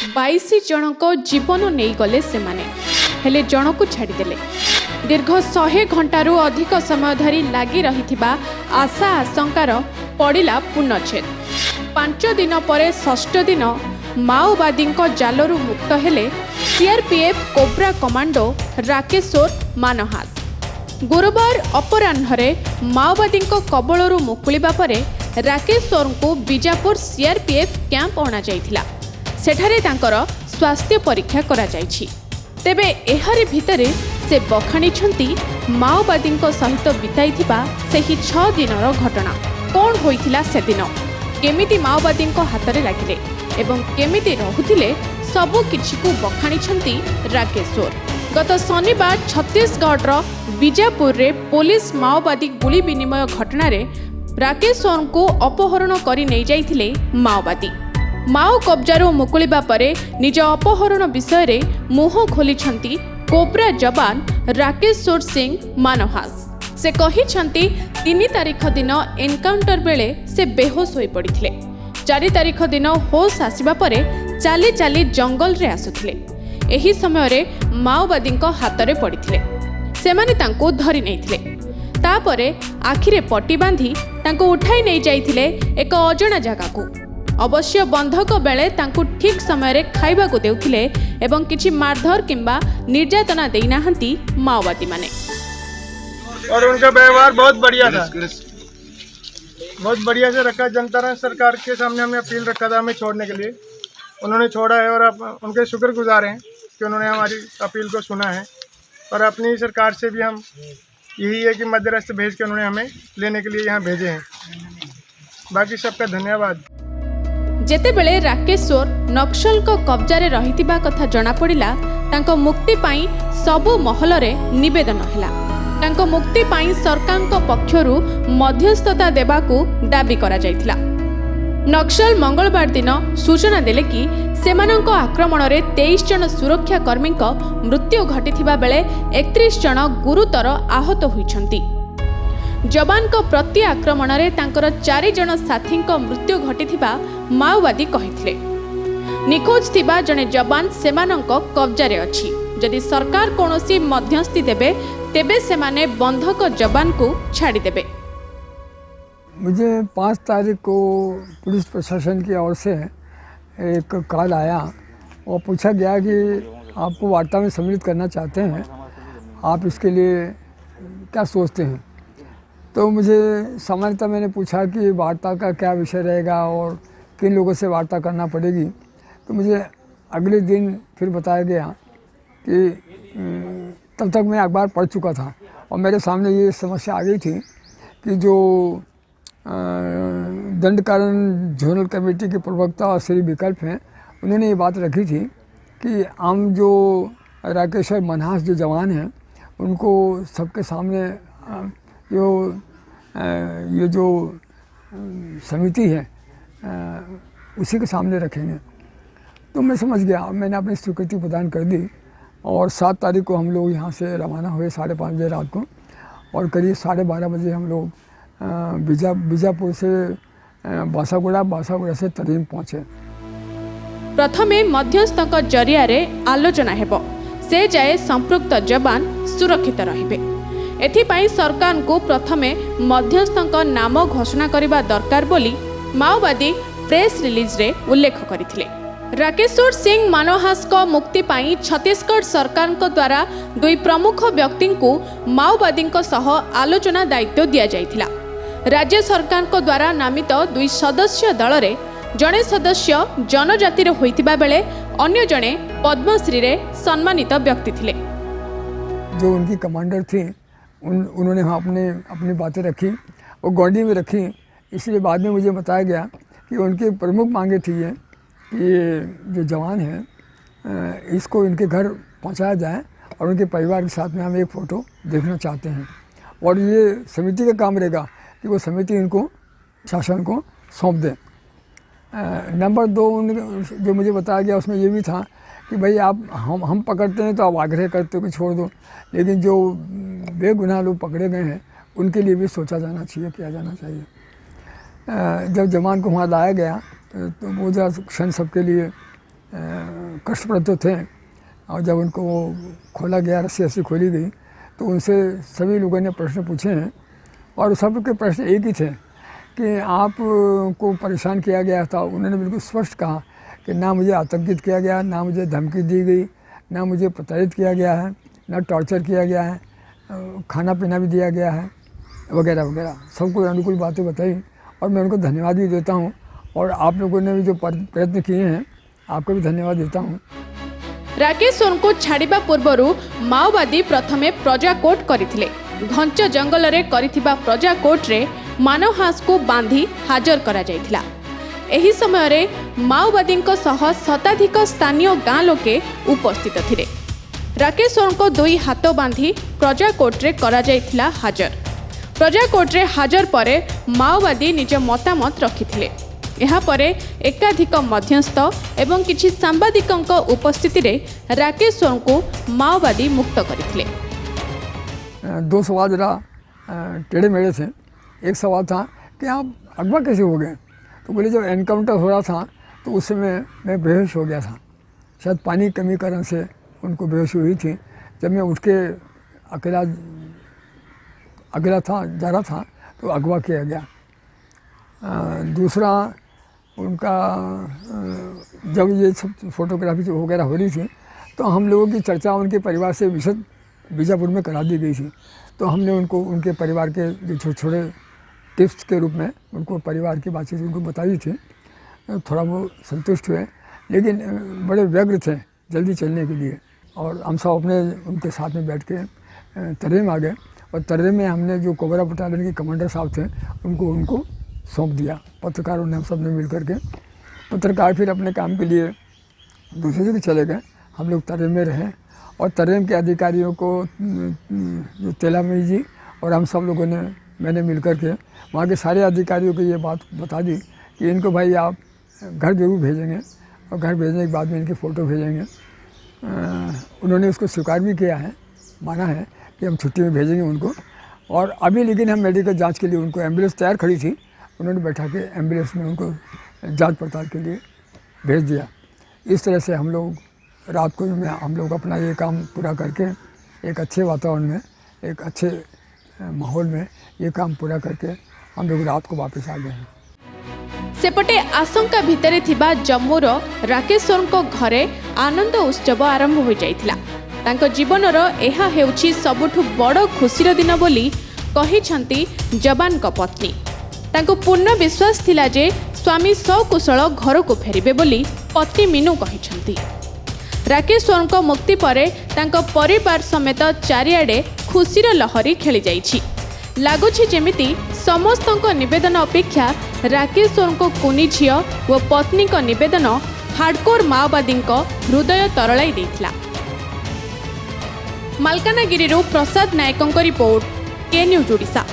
22 जनक जीवन नहीं गले से माने हेले जन को छाड़देले। दीर्घ 100 घंटारू अधिक समय धरी लगी रही आशा आशंकार पड़ा पूर्णछेद। 5 दिन पर षष्ठ दिन माओवादी जालरू मुक्त हेले सीआरपीएफ कोब्रा कमांडो राकेशोर मानहास। गुरुवार अपराह्न माओवादी कबलरू मुकुलिबा परे राकेशोर को बीजापुर सीआरपीएफ कैंप अणा जाइथिला। सेठारे तांकर स्वास्थ्य परीक्षा करा जाइछि। तेबे एहारि भितरे से बखाणी माओवादी सहित बिताइथिबा सेही 6 दिनर घटना कौन होइथिला से दिन, केमिति माओवादी हाथ में लागिले एवं केमिति रहुथिले सबु किछि को बखाणी राकेशोर। गत शनिवार छत्तीसगढ़ बीजापुर रे पुलिस माओवादी गुली विनिमय घटना रे राकेशोर को अपहरण करि नै जाइथिले माओवादी। माओ कब्जारू मुकुलिबा परे निज अपहरण विषय रे मुह खोलिछंती कोब्रा जवान राकेशोर सिंह मानहास। से कहिछंती 3 तारिख दिन एनकाउंटर बेले से बेहोश होई पड़िथिले। 4 तारिख दिन होश आसिबा परे चाली चाली जंगल रे आसुथिले। एही समय रे माओवादी हाथ रे पड़िथिले। सेमाने तांको धरि नैथिले। तापरे आखिरे पट्टी बांधी तांको उठाई नै जाइथिले एक अजणा जगह को। अवश्य बंधक बेले तांको ठीक समय रे खाइबा को देउथिले एवं किछि मारधर किंबा निर्यातना देई नाहंती माओवादी माने। और उनका व्यवहार बहुत बढ़िया था, बहुत बढ़िया से रखा। जनता ने सरकार के सामने हमें अपील रखा था हमें छोड़ने के लिए, उन्होंने छोड़ा है और आप उनके शुक्रगुजार हैं कि उन्होंने हमारी अपील को सुना है। और अपनी सरकार से भी हम यही है कि मध्यस्थ भेज के उन्होंने हमें लेने के लिए यहाँ भेजे हैं। बाकी सबका धन्यवाद। जेतेबेले राकेशोर नक्सल को कब्जारे रहितिबा कथा जना पड़िला, तांको मुक्ति पाई सबु महलरे निवेदन हैला। तांको मुक्ति पाई सरकारको पक्षरु मध्यस्थता देबाकू दाबी करा जायथिला। नक्सल मंगलवार दिन सूचना देले कि सेमानंको आक्रमण रे 23 जन सुरक्षा कर्मी मृत्यु घटिथिबा बेले 31 जन गुरुतर आहत होइछंती। जवान को प्रति आक्रमण रे तांकर 4 जन साथी मृत्यु घटिथिबा माओवादी कहिथिले। निखोज थिबा जने जवान सेमानंको कब्जा रे अछि। जदि सरकार कोनोसी मध्यस्थी देबे तेबे सेमाने बंधक जवान को छाड़ी देबे। मुझे 5 तारीख को पुलिस प्रशासन की ओर से एक कॉल आया और पूछा गया कि आपको वार्ता में सम्मिलित करना चाहते हैं, आप इसके लिए क्या सोचते हैं। तो मुझे सामान्यतः मैंने पूछा कि वार्ता का क्या विषय रहेगा और किन लोगों से वार्ता करना पड़ेगी। तो मुझे अगले दिन फिर बताया गया कि तब तक मैं अखबार पढ़ चुका था और मेरे सामने ये समस्या आ गई थी कि जो दंडकारण जोनल कमेटी के प्रवक्ता श्री विकल्प हैं, उन्होंने ये बात रखी थी कि हम जो राकेशोर मानहास जो जवान हैं उनको सबके सामने ये जो समिति है उसी के सामने रखेंगे। तो मैं समझ गया, मैंने अपनी स्वीकृति प्रदान कर दी और 7 तारीख को हम लोग यहाँ से रवाना हुए 5:30 बजे रात को और करीब 12:30 बजे हम लोग बीजापुर से बासागुड़ा से तरीम पहुँचे। प्रथमे मध्यस्थक जरिया रे आलोचना हेबो, से जाए संपृक्त जवान सुरक्षित रहिबे। एथिपाई सरकार को प्रथमे मध्यस्थक नाम घोषणा करने दरकार बोली माओवादी प्रेस रिलीज रे उल्लेख करथिले। राकेशोर सिंह मानहास को मुक्ति पाई छत्तीसगढ़ सरकार को द्वारा 2 प्रमुख व्यक्ति को माओवादी सह आलोचना दायित्व दिया जाइथिला। राज्य सरकार को द्वारा नामित 2 सदस्य दल रे जड़े सदस्य जनजाति रे होइतिबा बेले अन्य जड़े पद्मश्री रे सम्मानित व्यक्ति थिले। जो उनकी कमांडर थी उन्होंने अपनी बातें रखी और गौंडी में रखी। इसलिए बाद में मुझे बताया गया कि उनकी प्रमुख मांगे थी ये कि ये जो जवान हैं इसको इनके घर पहुंचाया जाए और उनके परिवार के साथ में हम एक फ़ोटो देखना चाहते हैं। और ये समिति का काम रहेगा कि वो समिति इनको शासन को सौंप दे। नंबर 2 जो मुझे बताया गया उसमें ये भी था कि भाई आप हम पकड़ते हैं तो आप आग्रह करते हो कि छोड़ दो, लेकिन जो बेगुनाह लोग पकड़े गए हैं उनके लिए भी सोचा जाना चाहिए, किया जाना चाहिए। जब जवान को वहाँ लाया गया तो वो क्षण सबके लिए कष्टप्रद तो थे, और जब उनको खोला गया, रस्सी खोली गई, तो उनसे सभी लोगों ने प्रश्न पूछे हैं, और सबके प्रश्न एक ही थे कि आप को परेशान किया गया था। उन्होंने बिल्कुल स्पष्ट कहा कि ना मुझे आतंकित किया गया, ना मुझे धमकी दी गई, ना मुझे प्रताड़ित किया गया है, ना टॉर्चर किया गया है, खाना पीना भी दिया गया है, वगैरह वगैरह सब कुछ अनुकूल बातें बताई, और मैं उनको धन्यवाद भी देता हूँ, और आप लोगों ने भी जो प्रयत्न किए हैं आपको भी धन्यवाद देता हूँ। राकेश सोनू छाड़िबा पूर्वरु माओवादी प्रथमे प्रजाकोट करथिले। घंच जंगल रे करिथिबा प्रजाकोट रे मानवहास को बांधी हाजर करा जायथिला। एही समय रे माओवादीଙ୍କ सह शताधिक स्थानीय गाँ लोके उपस्थित थिले। राकेश सोनू दुई हाथ बांधी प्रजाकोट रे करा जायथिला हाजर। प्रजाकोट रे हाजर परे माओवादी निज मतामत रखिथिले। ଏହା ପରେ ଏକାଧିକ ମଧ୍ୟସ୍ଥ ଏବଂ କିଛି ସାମ୍ବାଦିକଙ୍କ ଉପସ୍ଥିତିରେ ରାକେଶ सोनू ମାଓବାଦୀ ମୁକ୍ତ କରିଥିଲେ। दो सवाल जरा टेढ़े मेढ़े थे। एक सवाल था कि आप अगवा कैसे हो गए, तो बोले जब एनकाउंटर हो रहा था तो उस समय मैं बेहोश हो गया था, शायद पानी कमी कारण से उनको बेहोशी हुई थी। जब मैं उठ के अकेला था जा रहा था तो अगवा किया गया। दूसरा उनका जब ये सब फोटोग्राफी वगैरह हो रही थी तो हम लोगों की चर्चा उनके परिवार से विशद बीजापुर में करा दी गई थी। तो हमने उनको उनके परिवार के जो छोटे छोटे टिप्स के रूप में उनको परिवार की बातचीत उनको बताई थी। थोड़ा वो संतुष्ट हुए, लेकिन बड़े व्यग्र थे जल्दी चलने के लिए, और हम सब अपने उनके साथ में बैठ के तर्रे में आ गए, और तर्रे में हमने जो कोबरा बटालियन के कमांडर साहब थे उनको सौंप दिया। पत्रकारों ने हम सब ने मिल करके, पत्रकार फिर अपने काम के लिए दूसरी जगह चले गए, हम लोग तर्रे में रहे, और तर्रे के अधिकारियों को जो तेलामई जी और हम सब लोगों ने मैंने मिल करके वहाँ के सारे अधिकारियों को ये बात बता दी कि इनको भाई आप घर ज़रूर भेजेंगे, और घर भेजने के बाद में इनकी फ़ोटो भेजेंगे। उन्होंने उसको स्वीकार भी किया है, माना है कि हम छुट्टी में भेजेंगे उनको। और अभी लेकिन हम मेडिकल जांच के लिए उनको, एम्बुलेंस तैयार खड़ी थी, उन्होंने बैठा के एम्बुलेंस में उनको जांच पड़ताल के लिए भेज दिया। इस तरह से हम लोग रात को हम लोग अपना ये काम पूरा करके एक अच्छे वातावरण में, एक अच्छे माहौल में ये काम पूरा करके हम लोग रात को वापस आ गए हैं। सेपटे आशंका भितरे थिबा जम्मूर राकेश सोनू घरे आनंद उत्सव आरंभ हो जाइथिला। तांको जीवनर एहा हेउछि सबुठु बड़ खुशीर दिन बोली कहिछंती जवान को पत्नी। तांको पूर्ण विश्वास थिला जे स्वामी सकुशल घर को फेरिबे बोली पत्नी मीनू कहिछंती। राकेश सोनू मुक्ति परे तांको परिवार समेत चारिआडे खुशीर लहरी खेली जाइछि। लागुछि जेमिति समस्तଙ୍କ निवेदन अपेक्षा राकेश सोनू कुनी झियो व पत्नी को निवेदन हार्डकोर माओवादी हृदय तरलाई देथिला। मालकानगिरी प्रसाद नायकों रिपोर्ट, के न्यूज ओडिशा।